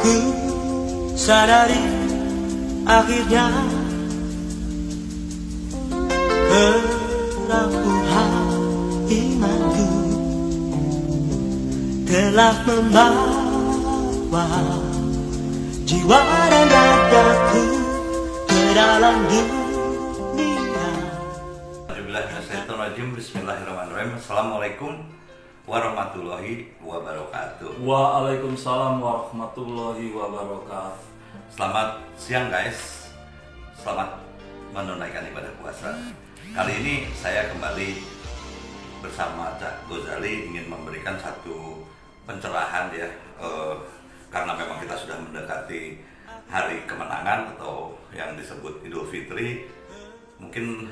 Ku sadari akhirnya kerampuhan imanku telah membawa jiwa dan ragaku ke dalam dunia. Bismillahirrahmanirrahim. Assalamualaikum warahmatullahi wabarakatuh. Waalaikumsalam warahmatullahi wabarakatuh. Selamat siang guys. Selamat menunaikan ibadah puasa. Kali ini saya kembali bersama Cak Ghazali ingin memberikan satu pencerahan ya, karena memang kita sudah mendekati hari kemenangan atau yang disebut Idul Fitri. Mungkin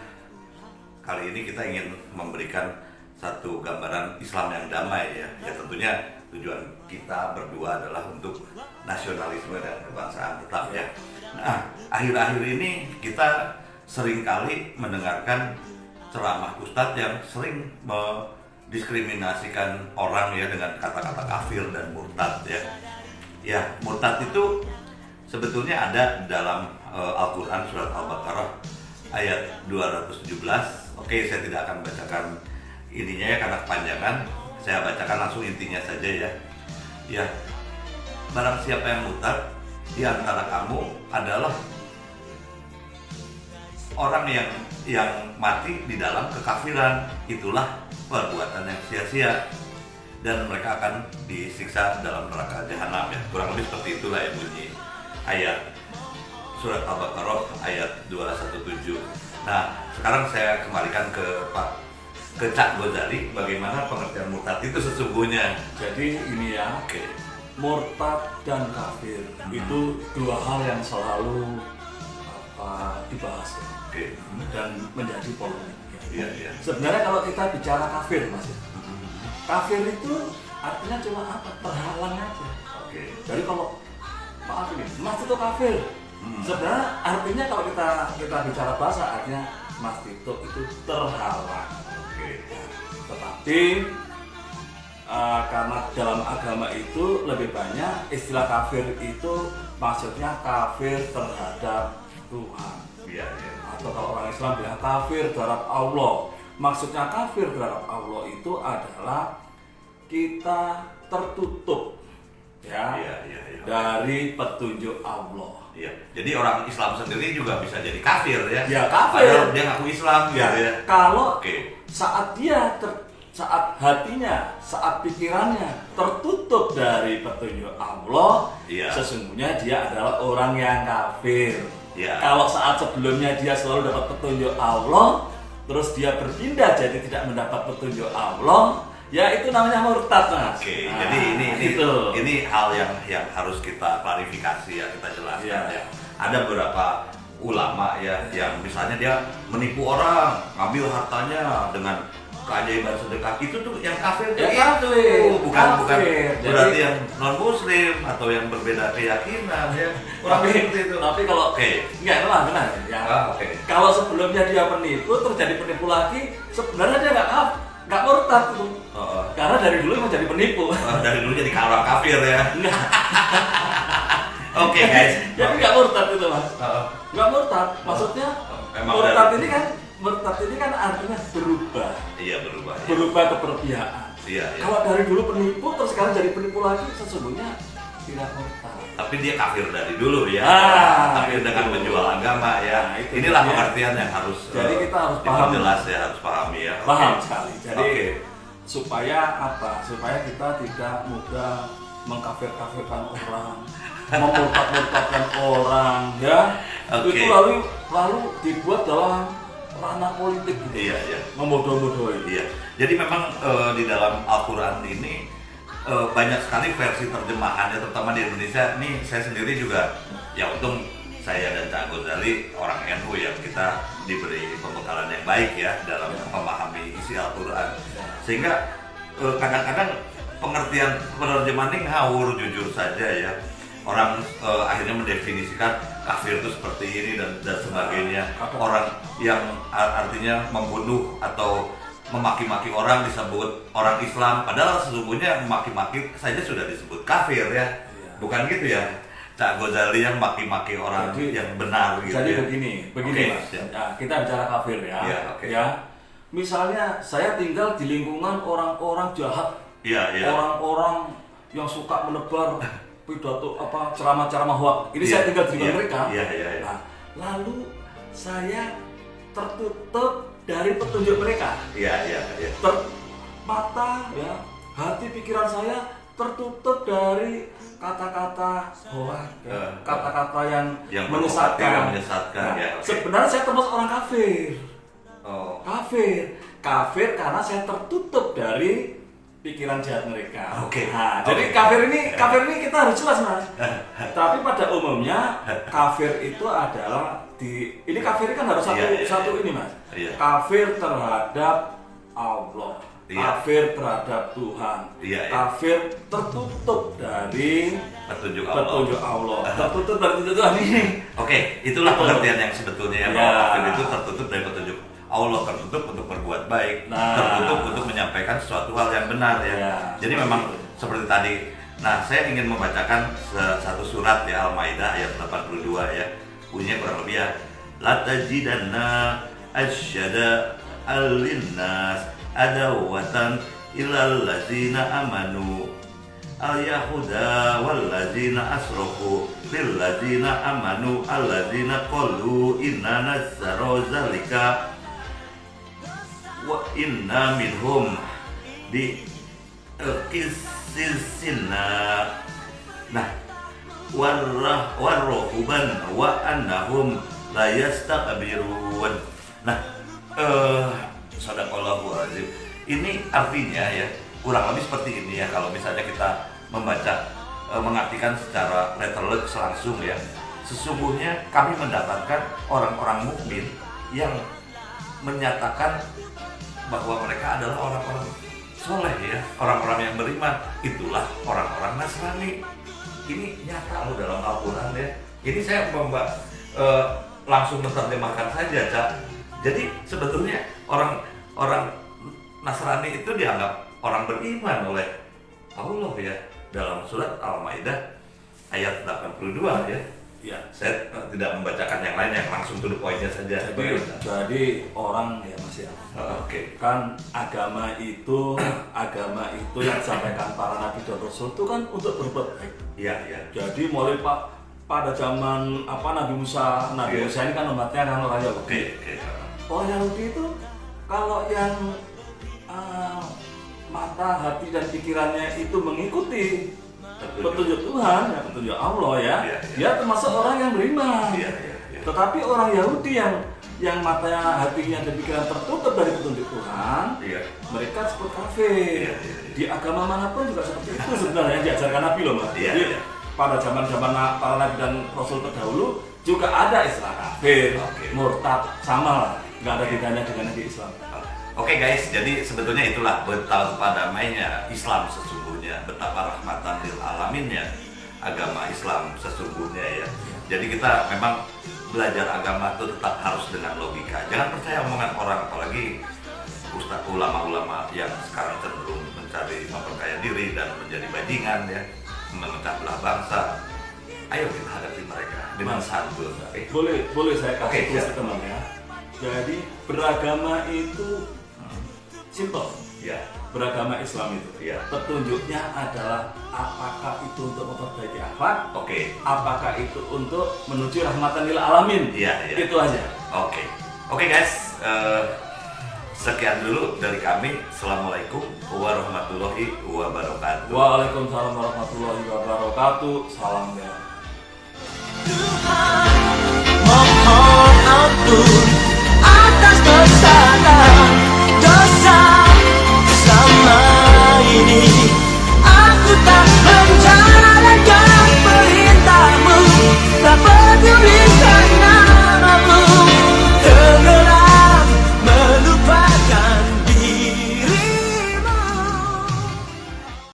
kali ini kita ingin memberikan satu gambaran Islam yang damai ya. Ya tentunya tujuan kita berdua adalah untuk nasionalisme dan kebangsaan tetap ya. Nah, akhir-akhir ini kita seringkali mendengarkan ceramah ustadz yang sering mendiskriminasikan orang ya dengan kata-kata kafir dan murtad ya. Ya, murtad itu sebetulnya ada dalam Al-Quran surat Al-Baqarah ayat 217. Oke, saya tidak akan bacakan ininya ya karena kepanjangan. Saya bacakan langsung intinya saja ya. Ya, barang siapa yang murtad di antara kamu adalah orang yang mati di dalam kekafiran, itulah perbuatan yang sia-sia dan mereka akan disiksa dalam neraka jahanam ya. Kurang lebih seperti itulah ya bunyi ayat surat Al-Baqarah ayat 217. Nah, sekarang saya kembalikan ke Cak Ghazali, bagaimana pengertian murtad itu sesungguhnya. Jadi ini ya, murtad dan kafir itu dua hal yang selalu dibahas ya. Dan menjadi polemik ya. Iya. Sebenarnya kalau kita bicara kafir mas ya, kafir itu artinya cuma apa? Terhalang aja. Jadi kalau maaf ini, mas itu kafir. Sebenarnya artinya kalau kita bicara bahasa artinya mas itu terhalang. Tetapi karena dalam agama itu lebih banyak istilah kafir itu maksudnya kafir terhadap Tuhan. Iya. Atau kalau orang Islam bilang kafir terhadap Allah. Maksudnya kafir terhadap Allah itu adalah kita tertutup ya. Dari petunjuk Allah. Iya. Jadi orang Islam sendiri juga bisa jadi kafir ya. Ya kafir. Padahal dia ngaku Islam Ya. gitu ya. Kalau saat saat hatinya, saat pikirannya tertutup dari petunjuk Allah, sesungguhnya dia adalah orang yang kafir. Kalau saat sebelumnya dia selalu dapat petunjuk Allah, terus dia berpindah jadi tidak mendapat petunjuk Allah, ya itu namanya murtad mas. Jadi ini hal yang harus kita klarifikasi ya, kita jelaskan ya. Ada beberapa ulama ya yang misalnya dia menipu orang, ngambil hartanya dengan keajaiban sedekah, itu tuh yang kafir tuh bukan berarti yang non muslim atau yang berbeda keyakinan ya. Tapi kalau enggak benar ya. Kalau sebelumnya dia penipu terus jadi penipu lagi, sebenarnya dia nggak murtad tuh. Karena dari dulu emang jadi penipu. Dari dulu jadi orang kafir ya. Oke guys. Jadi nggak murtad itu mas. Nggak murtad. Maksudnya murtad ini kan artinya berubah. Iya berubah. Berubah keberpihakan. Iya. Kalau dari dulu penipu terus sekarang jadi penipu lagi, sesungguhnya tidak murtad. Tapi dia kafir dari dulu ya. Kafir dengan menjual agama ya. Inilah pengertian yang harus. Jadi kita harus paham. Jelas ya, harus pahami ya. Paham sekali. Jadi supaya apa? Supaya kita tidak mudah mengkafir-kafirkan orang, memurtad-murtadkan orang ya. Itu lalu dibuat dalam ranah politik gitu. Iya. Membodoh-bodohi. Iya. Jadi memang di dalam Al-Quran ini banyak sekali versi terjemahannya, terutama di Indonesia. Nih saya sendiri juga ya untung saya dan Cak Ghazali orang NU yang kita diberi pembekalan yang baik ya dalam memahami isi Al-Quran. Sehingga kadang-kadang pengertian penerjemahan ini ngawur jujur saja ya. Orang akhirnya mendefinisikan kafir itu seperti ini dan sebagainya. Orang yang artinya membunuh atau memaki-maki orang disebut orang Islam, padahal sesungguhnya memaki-maki saja sudah disebut kafir ya. Bukan gitu ya, Cak Ghazali yang maki-maki orang yang benar gitu. Jadi ya. begini Mas. Nah, kita bicara kafir ya. Iya, oke. Ya. Misalnya saya tinggal di lingkungan orang-orang jahat. Iya, iya. Orang-orang yang suka menebar pidato ceramah-ceramah hoak. Ini saya tinggal di lingkungan mereka. Iya, iya, iya. Nah, lalu saya tertutup dari petunjuk mereka. Iya, iya, iya. Mata ya, hati pikiran saya tertutup dari kata-kata hoak, kata-kata yang menyesatkan. Nah, ya, okay. Sebenarnya saya termasuk orang kafir. Oh. Kafir karena saya tertutup dari pikiran jahat mereka. Oke. Nah, jadi kafir ini kita harus jelas, Mas. Tapi pada umumnya kafir itu adalah ini kafir kan harus satu ini, Mas. Iya. Kafir terhadap Allah. Iya. Kafir terhadap Tuhan. Iya, iya. Kafir tertutup dari petunjuk Allah. Tertutup dari petunjuk Tuhan ini. Oke, itulah pengertian yang sebetulnya ya, bahwa kafir itu tertutup dari petunjuk Allah, tertutup untuk berbuat baik, tertutup untuk menyampaikan sesuatu hal yang benar ya. Jadi memang seperti tadi. Nah, saya ingin membacakan satu surat ya, Al-Maidah ayat 82 ya. Bunyinya kurang lebih ya. La tajidanna asyada al-linnas adawatan ilal ladzina amanu al-yahuda wal ladzina asrafu lil ladzina amanu alladzina qalu inna nazzara zalika wa inna minhum di qisisina. Nah, warrohuban wa annahum la yastakbirun. Nah, sadaqallahu azim. Ini artinya ya kurang lebih seperti ini ya, kalau misalnya kita membaca mengartikan secara letterlek langsung ya. Sesungguhnya kami mendapatkan orang-orang mukmin yang menyatakan bahwa mereka adalah orang-orang soleh ya, orang-orang yang beriman. Itulah orang-orang Nasrani. Ini nyata loh dalam Al-Quran ya. Ini saya langsung menerjemahkan saja, Cak. Jadi sebetulnya orang Nasrani itu dianggap orang beriman oleh Allah ya, dalam surat Al-Maidah ayat 82 ya. Ya, saya tidak membacakan yang lain, yang langsung to the point-nya saja. Jadi orang ya Mas ya. Oke. Kan agama itu yang disampaikan para nabi dan rasul itu kan untuk berbuat baik. Iya, iya. Jadi mulai pada zaman Nabi Musa ini kan umatnya kan orang Yahudi. Orang Yahudi itu kalau yang mata, hati dan pikirannya itu mengikuti petunjuk Tuhan, ya petunjuk Allah ya, dia termasuk orang yang beriman. Tetapi orang Yahudi yang matanya, hatinya dan pikiran tertutup dari petunjuk Tuhan, mereka disebut kafir. Di agama manapun juga seperti itu sebenarnya diajarkan Nabi loh Mas. Jadi pada zaman-zaman para nabi dan rasul terdahulu juga ada istilah kafir, murtad, sama lah, nggak ada bedanya dengan di Islam. Oke guys, jadi sebetulnya itulah betapa damainya Islam sesungguhnya, betapa rahmatan lil alaminnya agama Islam sesungguhnya ya. Jadi kita memang belajar agama itu tetap harus dengan logika. Jangan percaya omongan orang, apalagi ustadz ulama-ulama yang sekarang cenderung mencari memperkaya diri dan menjadi bajingan ya, memecah belah bangsa. Ayo kita hadapi mereka dengan santun. Boleh saya kasih tips teman ya. Jadi beragama itu simple. Ya. Beragama Islam itu. Ya. Petunjuknya adalah apakah itu untuk memperbaiki akhlak? Apakah itu untuk menuju rahmatan lil alamin? Itu aja. Oke guys. Sekian dulu dari kami. Assalamualaikum warahmatullahi wabarakatuh. Waalaikumsalam warahmatullahi wabarakatuh. Salam ya. Tuhan